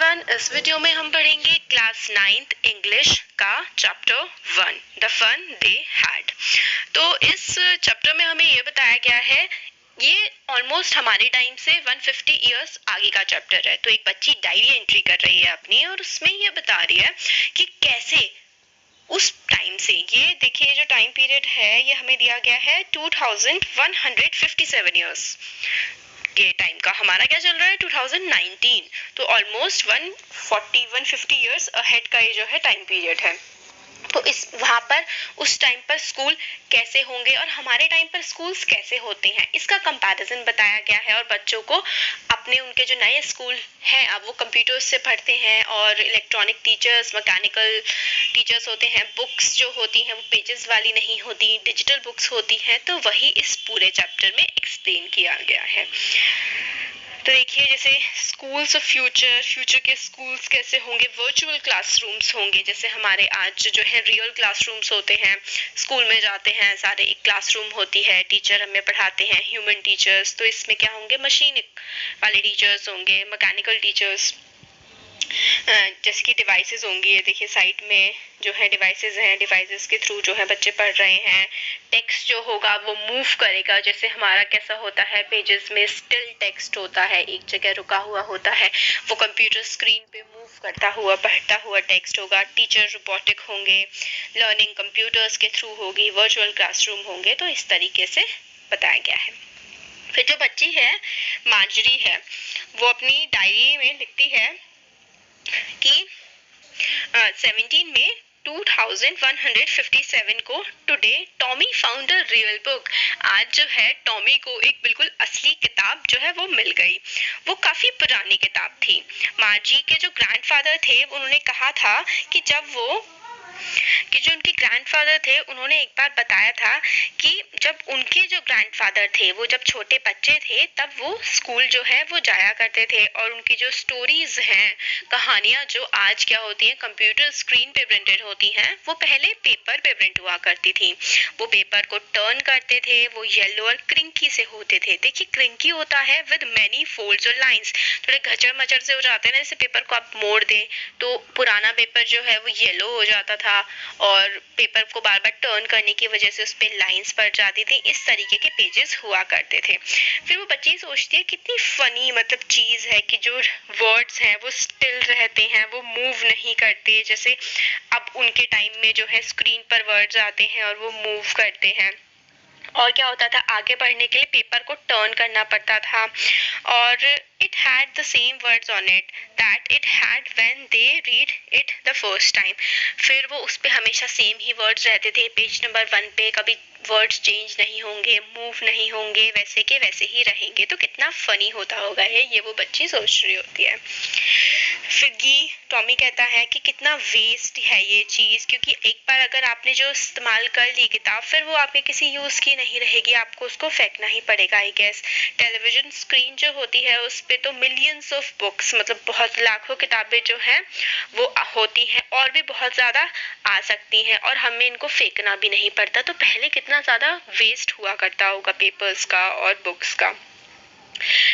Everyone, इस video में हम पढ़ेंगे क्लास 9th इंग्लिश का chapter 1 the fun they had. तो इस चैप्टर में हमें ये बताया गया है, ये ऑलमोस्ट हमारे टाइम से 150 इयर्स आगे का चैप्टर है। तो एक बच्ची डायरी एंट्री कर रही है अपनी और उसमें ये बता रही है कि कैसे उस टाइम से, ये देखिए जो टाइम पीरियड है ये हमें दिया गया है 2157 इयर्स के टाइम का। हमारा क्या चल रहा है 2019, तो ऑलमोस्ट 150 इयर्स अहेड का ये जो है टाइम पीरियड है। तो इस वहाँ पर उस टाइम पर स्कूल कैसे होंगे और हमारे टाइम पर स्कूल्स कैसे होते हैं, इसका कंपैरिजन बताया गया है। और बच्चों को अपने उनके जो नए स्कूल हैं, अब वो कंप्यूटर्स से पढ़ते हैं और इलेक्ट्रॉनिक टीचर्स, मैकेनिकल टीचर्स होते हैं। बुक्स जो होती हैं वो पेजेस वाली नहीं होती, डिजिटल बुक्स होती हैं। तो वही इस पूरे चैप्टर में एक्सप्लेन किया गया है। तो देखिए, जैसे स्कूल्स ऑफ फ्यूचर के स्कूल्स कैसे होंगे, वर्चुअल क्लासरूम्स होंगे। जैसे हमारे आज जो है रियल क्लासरूम्स होते हैं, स्कूल में जाते हैं सारे, एक क्लासरूम होती है, टीचर हमें पढ़ाते हैं, ह्यूमन टीचर्स। तो इसमें क्या होंगे, मशीन वाले टीचर्स होंगे, मैकेनिकल टीचर्स। जैसे कि डिवाइसेस होंगी, ये देखिए साइड में जो है डिवाइसेस हैं, डिवाइसेस के थ्रू जो है बच्चे पढ़ रहे हैं। टेक्स्ट जो होगा वो मूव करेगा, जैसे हमारा कैसा होता है पेजेस में स्टिल टेक्स्ट होता है, एक जगह रुका हुआ होता है, वो कंप्यूटर स्क्रीन पे मूव करता हुआ बढ़ता हुआ टेक्स्ट होगा। टीचर रोबोटिक होंगे, लर्निंग कंप्यूटर्स के थ्रू होगी, वर्चुअल क्लासरूम होंगे। तो इस तरीके से बताया गया है। फिर जो बच्ची है मार्जरी है, वो अपनी डायरी में लिखती है कि 17 में 2157 को today Tommy found a real book. आज जो है टॉमी को एक बिल्कुल असली किताब जो है वो मिल गई। वो काफी पुरानी किताब थी। मार्जी के जो ग्रैंडफादर थे उन्होंने कहा था कि जो उनके ग्रैंडफादर थे उन्होंने एक बार बताया था कि जब उनके जो ग्रैंडफादर थे वो जब छोटे बच्चे थे तब वो स्कूल जो है वो जाया करते थे, और उनकी जो स्टोरीज हैं, कहानियां जो आज क्या होती हैं कंप्यूटर स्क्रीन पे प्रिंटेड होती हैं, वो पहले पेपर पे प्रिंट हुआ करती थी। वो पेपर को टर्न करते थे, वो येलो और क्रिंकी से होते थे। देखिए क्रिंकी होता है विद मैनी फोल्ड्स और लाइंस, थोड़े घचर मचर से हो जाते हैं ना, जैसे पेपर को आप मोड़ दें तो पुराना पेपर जो है वो येलो हो जाता था और पेपर को बार बार टर्न करने की वजह से उस पे लाइंस पड़ जाती थी। इस तरीके के पेजेस हुआ करते थे। फिर वो बच्ची सोचती है कितनी फनी मतलब चीज है कि जो वर्ड्स हैं वो स्टिल रहते हैं, वो मूव नहीं करते। जैसे अब उनके टाइम में जो है स्क्रीन पर वर्ड्स आते हैं और वो मूव करते हैं। और क्या होता था, आगे बढ़ने के लिए पेपर को टर्न करना पड़ता था। और it had the same words on it that it had when they read it the first time. फिर वो उस पे हमेशा सेम ही वर्ड्स रहते थे पेज नंबर 1 पे, कभी वर्ड्स चेंज नहीं होंगे, मूव नहीं होंगे, वैसे के वैसे ही रहेंगे। तो कितना फनी होता होगा ये वो बच्ची सोच रही होती है। फिगी टॉमी कहता है कि कितना वेस्ट है ये चीज, क्योंकि एक बार अगर आपने जो इस्तेमाल कर ली किताब, फिर वो आपके किसी यूज की नहीं रहेगी, आपको उसको फेंकना ही पड़ेगा। आई गेस टेलीविजन स्क्रीन जो होती है उस पे तो मिलियंस ऑफ बुक्स, मतलब बहुत लाखों किताबें जो हैं वो होती हैं, और भी बहुत ज्यादा आ सकती हैं, और हमें इनको फेंकना भी नहीं पड़ता। तो पहले कितना ज्यादा वेस्ट हुआ करता होगा पेपर्स का और बुक्स का।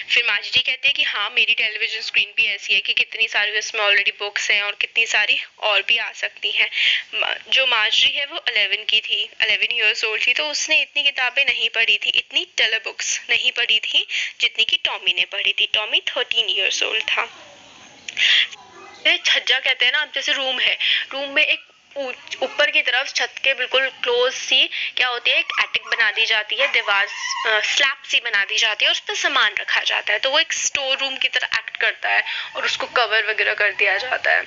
फिर मार्जरी कहते हैं कि हाँ मेरी टेलीविजन स्क्रीन भी ऐसी है कि कितनी सारी उसमें ऑलरेडी बुक्स हैं और कितनी सारी और भी आ सकती हैं। जो मार्जरी है वो 11 की थी, 11 इयर्स ओल्ड थी, तो उसने इतनी किताबें नहीं पढ़ी थी, इतनी टेलर बुक्स नहीं पढ़ी थी जितनी कि टॉमी ने पढ़ी थी। टॉमी 13 इयर्स ओल्ड था। छज्जा कहते हैं ना, अब जैसे रूम है, रूम में एक ऊपर की तरफ छत के बिल्कुल क्लोज सी क्या होती है, एक एटिक बना दी जाती है, दीवार स्लैब सी बना दी जाती है, और उस पर सामान रखा जाता है। तो वो एक स्टोर रूम की तरह एक्ट करता है और उसको कवर वगैरह कर दिया जाता है।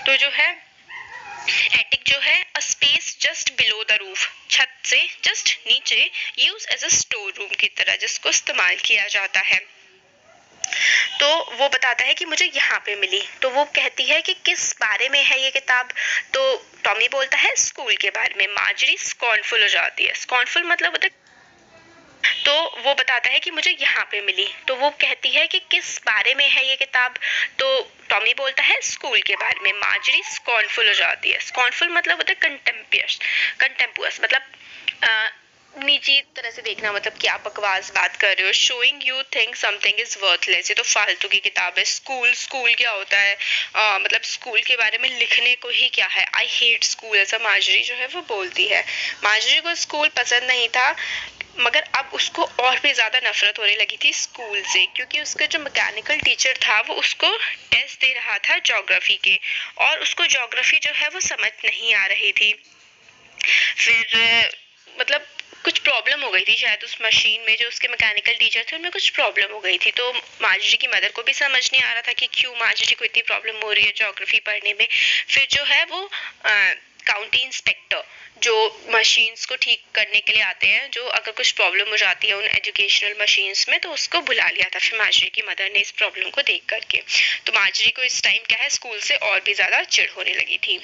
तो जो है एटिक जो है a space just below the roof, छत से जस्ट नीचे, use as a store room की तरह जिसको इस्तेमाल किया जाता है। तो वो बताता है कि मुझे यहाँ पे मिली। तो वो कहती है कि किस बारे में है ये किताब, तो टॉमी बोलता है स्कूल के बारे में। मार्जरी स्कॉर्नफुल हो जाती है, स्कॉर्नफुल मतलब होता है। तो वो बताता है कि मुझे यहाँ पे मिली। तो वो कहती है कि किस बारे में है ये किताब, तो टॉमी बोलता है स्कूल के बारे में। मार्जरी स्कॉर्नफुल हो जाती है, स्कॉर्नफुल मतलब होता है कंटेम्पियस, कंटेम्पुअस मतलब निजी तरह से देखना, मतलब क्या बकवास बात कर रहे हो, showing you think something is worthless, ये तो फालतू की किताब है। स्कूल स्कूल क्या होता है, मतलब स्कूल के बारे में लिखने को ही क्या है, आई हेट स्कूल, ऐसा माजरी जो है वो बोलती है। माजरी को स्कूल पसंद नहीं था, मगर अब उसको और भी ज़्यादा नफरत होने लगी थी स्कूल से, क्योंकि उसका जो मैकेनिकल टीचर था वो उसको टेस्ट दे रहा था ज्योग्राफी के, और उसको ज्योग्राफी जो है वो समझ नहीं आ रही थी। फिर मतलब कुछ प्रॉब्लम हो गई थी शायद उस मशीन में, जो उसके मैकेनिकल टीचर थे उनमें कुछ प्रॉब्लम हो गई थी, तो माजरी की मदर को भी समझ नहीं आ रहा था कि क्यों माजरी को इतनी प्रॉब्लम हो रही है ज्योग्राफी पढ़ने में। फिर जो है वो काउंटी इंस्पेक्टर, जो मशीन्स को ठीक करने के लिए आते हैं, जो अगर कुछ प्रॉब्लम हो जाती है उन एजुकेशनल मशीन्स में, तो उसको बुला लिया था फिर माजरी की मदर ने इस प्रॉब्लम को देख करके। तो माजरी को इस टाइम क्या है, स्कूल से और भी ज़्यादा चिढ़ होने लगी थी।